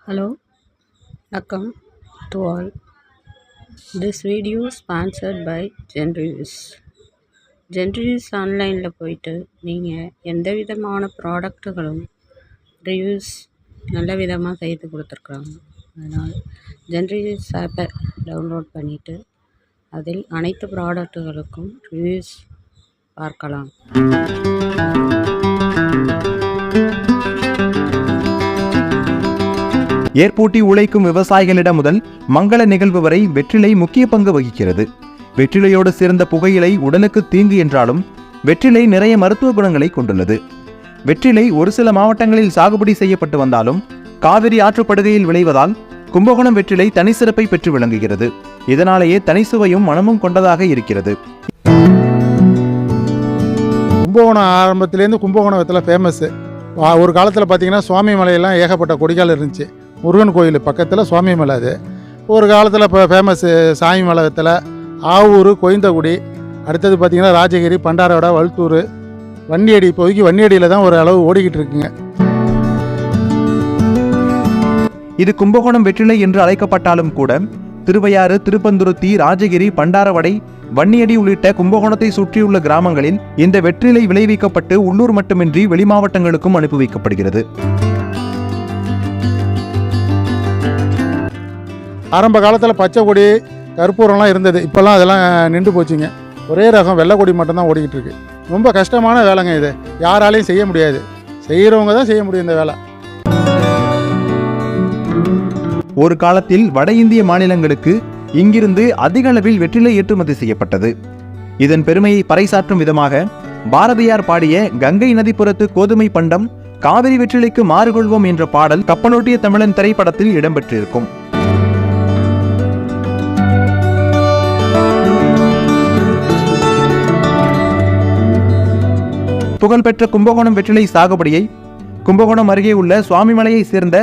Hello, welcome to all. This video sponsored by Genreviews. Genreviews ஆன்லைனில் போயிட்டு நீங்கள் எந்த விதமான ப்ராடக்ட்டுகளும் ரிவ்யூஸ் நல்ல விதமாக செய்து கொடுத்துருக்குறாங்க. அதனால் Genreviews ஆப்பை டவுன்லோட் பண்ணிவிட்டு அதில் அனைத்து ப்ராடக்ட்டுகளுக்கும் ரிவ்யூஸ் பார்க்கலாம். ஏர்பூட்டி உழைக்கும் விவசாயிகளிடம் முதல் மங்கள நிகழ்வு வரை வெற்றிலை முக்கிய பங்கு வகிக்கிறது. வெற்றிலையோடு சேர்ந்த புகையிலை உடலுக்கு தீங்கு என்றாலும் வெற்றிலை நிறைய மருத்துவ குணங்களை கொண்டுள்ளது. வெற்றிலை ஒரு சில மாவட்டங்களில் சாகுபடி செய்யப்பட்டு வந்தாலும் காவிரி ஆற்றுப்படுகையில் விளைவதால் கும்பகோணம் வெற்றிலை தனி சிறப்பை பெற்று விளங்குகிறது. இதனாலேயே தனிசுவையும் மனமும் கொண்டதாக இருக்கிறது. கும்பகோணம் ஆரம்பத்துலேருந்து கும்பகோணம் வெத்தலை ஃபேமஸ்ஸு. ஒரு காலத்தில் பார்த்திங்கன்னா சுவாமி மலையெல்லாம் ஏகப்பட்ட கொடிக்கால் இருந்துச்சு. முருகன் கோயில் பக்கத்தில் சுவாமி மலை. அது ஒரு காலத்தில் இப்போ ஃபேமஸ்ஸு சாமி மலை வெத்தலை, ஆவூர், கொய்ந்தகுடி. அடுத்தது பார்த்திங்கன்னா ராஜகிரி, பண்டாரோட, வல்தூர், வன்னியடி. இப்போதைக்கு வன்னியடியில் தான் ஒரு அளவு ஓடிக்கிட்டு இருக்குங்க. இது கும்பகோணம் வெற்றிலை என்று அழைக்கப்பட்டாலும் கூட திருவையாறு, திருப்பந்துருத்தி, ராஜகிரி, பண்டாரவடை, வன்னியடி உள்ளிட்ட கும்பகோணத்தை சுற்றியுள்ள கிராமங்களில் இந்த வெற்றிலை விளைவிக்கப்பட்டு உள்ளூர் மட்டுமின்றி வெளி மாவட்டங்களுக்கும் அனுப்பி வைக்கப்படுகிறது. ஆரம்ப காலத்தில் பச்சை கொடி, கற்பூரம்லாம் இருந்தது. இப்போல்லாம் அதெல்லாம் நின்று போச்சுங்க. ஒரே ரகம் வெள்ளை கொடி மட்டும்தான் ஓடிக்கிட்டு இருக்கு. ரொம்ப கஷ்டமான வேலைங்க இது. யாராலையும் செய்ய முடியாது. செய்கிறவங்க தான் செய்ய முடியும் இந்த வேலை. ஒரு காலத்தில் வட இந்திய மாநிலங்களுக்கு இங்கிருந்து அதிக அளவில் வெற்றிலை ஏற்றுமதி செய்யப்பட்டது. இதன் பெருமையை பறைசாற்றும் விதமாக பாரதியார் பாடிய கங்கை நதிப்புறத்து கோதுமை பண்டம் காவிரி வெற்றிலைக்கு மாறுகொள்வோம் என்ற பாடல் கப்பலோட்டிய தமிழன் திரைப்படத்தில் இடம்பெற்றிருக்கும். புகழ்பெற்ற கும்பகோணம் வெற்றிலை சாகுபடியை கும்பகோணம் அருகே உள்ள சுவாமிமலையை சேர்ந்த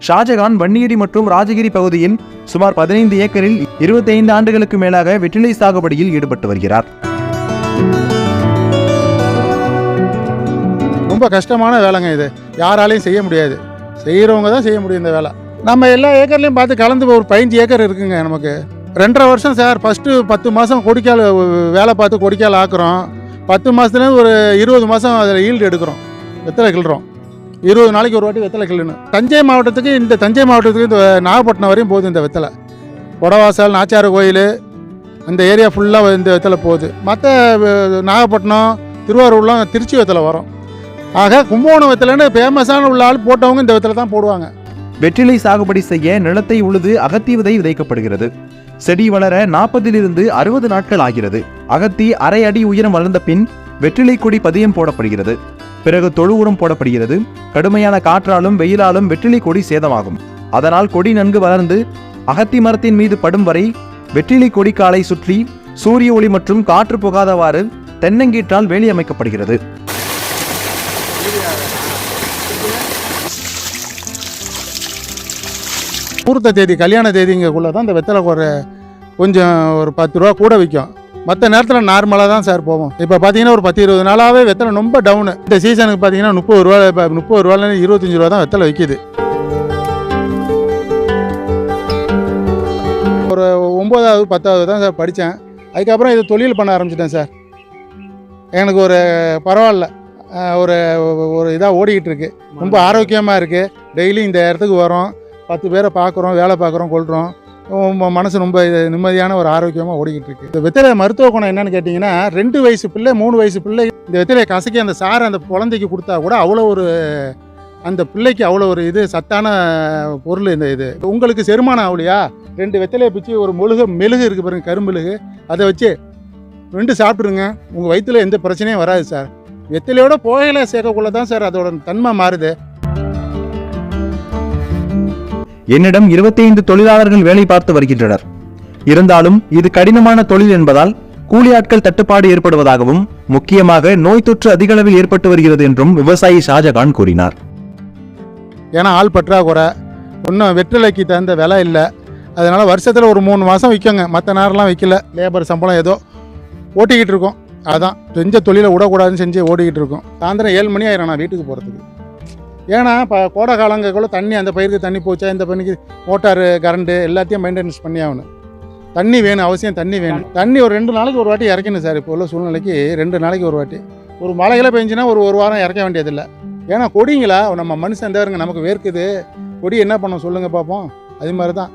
ஷாஜகான் வன்னியடி மற்றும் ராஜகிரி பகுதியில் சுமார் 15 ஏக்கரில் 25 ஆண்டுகளுக்கு மேலாக வெற்றிலை சாகுபடியில் ஈடுபட்டு வருகிறார். ரொம்ப கஷ்டமான வேலைங்க இது. யாராலையும் செய்ய முடியாது. செய்கிறவங்க தான் செய்ய முடியும் இந்த வேலை. நம்ம எல்லா ஏக்கர்லையும் பார்த்து கலந்து ஒரு 15 ஏக்கர் இருக்குங்க. நமக்கு 2.5 வருஷம் சார். ஃபஸ்ட்டு 10 மாதம் கொடிக்கால் வேலை பார்த்து கொடிக்கால் ஆக்குறோம். 10 மாதத்துலேருந்து ஒரு 20 மாதம் அதில் ஈல்டு எடுக்கிறோம். வெத்தலை கிள்றோம். 20 நாளைக்கு ஒரு வாட்டி வெத்தலை கிள்ளணும். தஞ்சை மாவட்டத்துக்கு இந்த நாகப்பட்டினம் வரையும் போகுது இந்த வெத்தலை. கொடவாசல், நாச்சாறு கோயில், அந்த ஏரியா ஃபுல்லாக இந்த வெத்தலை போகுது. மற்ற நாகப்பட்டினம், திருவாரூர்லாம் திருச்சி வெத்தலை வரும். ஆக கும்பகோணம் வெத்தலைன்னு ஃபேமஸான உள்ள ஆள் போட்டவங்க இந்த வெத்தலை தான் போடுவாங்க. வெற்றிலை சாகுபடி செய்ய நிலத்தை உழுது அகத்தி விதை விதைக்கப்படுகிறது. செடி வளர 40 to 60 நாட்கள் ஆகிறது. அகத்தி அரை அடி உயரம் வளர்ந்த பின் வெற்றிலை கொடி பதியம் போடப்படுகிறது. பிறகு தொழு உரம் போடப்படுகிறது. கடுமையான காற்றாலும் வெயிலாலும் வெற்றிலை கொடி சேதமாகும். அதனால் கொடி நன்கு வளர்ந்து அகத்தி மரத்தின் மீது படும் வரை வெற்றிலை கொடிக்காலை சுற்றி சூரிய ஒளி மற்றும் காற்று புகாதவாறு தென்னங்கீற்றால் வேலி அமைக்கப்படுகிறது. முகூர்த்த தேதி, கல்யாண தேதிங்கக்குள்ளே தான் இந்த வெத்தலை கொஞ்சம் ஒரு 10 ரூபா கூட விற்கும். மற்ற நேரத்தில் நார்மலாக தான் சார் போவோம். இப்போ பார்த்தீங்கன்னா ஒரு 10-20 நாளாகவே வெத்தலை ரொம்ப டவுனு. இந்த சீசனுக்கு பார்த்தீங்கன்னா 30 ரூபா, இப்போ 30 ரூபாலேருந்து 25 ரூபா தான் வெத்தலை விற்கிது. ஒரு 9வது 10வது தான் சார் படித்தேன். அதுக்கப்புறம் இது தொழில் பண்ண ஆரம்பிச்சிட்டேன் சார். எனக்கு ஒரு பரவாயில்ல, ஒரு ஒரு இதாக ஓடிக்கிட்டு இருக்கு. ரொம்ப ஆரோக்கியமாக இருக்குது. டெய்லி இந்த இடத்துக்கு வரோம், 10 பேரை பார்க்குறோம், வேலை பார்க்குறோம், கொள்கிறோம். மனசு ரொம்ப நிம்மதியான ஒரு ஆரோக்கியமாக ஓடிக்கிட்டு இருக்குது. இந்த வெத்தலை மருத்துவ குணம் என்னென்னு கேட்டிங்கன்னா, 2 வயசு பிள்ளை, 3 வயசு பிள்ளை இந்த வெத்தலையை கசக்கி அந்த சாரை அந்த குழந்தைக்கு கொடுத்தா கூட அவ்வளோ ஒரு அந்த பிள்ளைக்கு அவ்வளோ ஒரு சத்தான பொருள். இது உங்களுக்கு செரிமானம் ஆகலையா, 2 வெத்தலையை பிச்சு ஒரு மெழுகு இருக்குது பாருங்கள், கரும்பெழுகு, அதை வச்சு 2 சாப்பிட்ருங்க. உங்கள் வயிற்றில் எந்த பிரச்சனையும் வராது சார். வெத்தலையோட புகையில சேர்க்கக்குள்ள தான் சார் அதோட தன்மை மாறுது. என்னிடம் 25 தொழிலாளர்கள் வேலை பார்த்து வருகின்றனர். இருந்தாலும் இது கடினமான தொழில் என்பதால் கூலி ஆட்கள் தட்டுப்பாடு ஏற்படுவதாகவும் முக்கியமாக நோய் தொற்று அதிக அளவில் ஏற்பட்டு வருகிறது என்றும் விவசாயி ஷாஜகான் கூறினார். ஏன்னா ஆள் பற்றாக்குறை, ஒன்றும் வெற்றிலைக்கு தகுந்த விலை இல்லை. அதனால் வருஷத்தில் ஒரு 3 மாதம் விற்கங்க. மற்ற நேரம்லாம் விற்கல. லேபர் சம்பளம் ஏதோ ஓட்டிக்கிட்டு இருக்கோம். அதான் செஞ்ச தொழிலை விடக்கூடாதுன்னு செஞ்சு ஓடிக்கிட்டு இருக்கோம். சாயந்தரம் 7 மணி ஆயிரும் நான் வீட்டுக்கு போகிறதுக்கு. ஏன்னா இப்போ கோடை காலங்கக்குள்ள தண்ணி அந்த பயிருக்கு தண்ணி போச்சா, இந்த பணிக்கு மோட்டாரு கரண்ட்டு எல்லாத்தையும் மெயின்டெனன்ஸ் பண்ணி ஆகணும். தண்ணி வேணும், அவசியம் தண்ணி வேணும். தண்ணி ஒரு 2 நாளைக்கு ஒரு வாட்டி இறக்கணும் சார். இப்போ உள்ள சூழ்நிலைக்கு 2 நாளைக்கு ஒரு வாட்டி. ஒரு மழைகளை பெஞ்சுன்னா ஒரு வாரம் இறக்க வேண்டியதில்லை. ஏன்னா கொடிங்களா நம்ம மனுஷன் தேவருங்க நமக்கு வேர்க்குது, கொடி என்ன பண்ணோம் சொல்லுங்கள் பார்ப்போம். அது மாதிரி தான்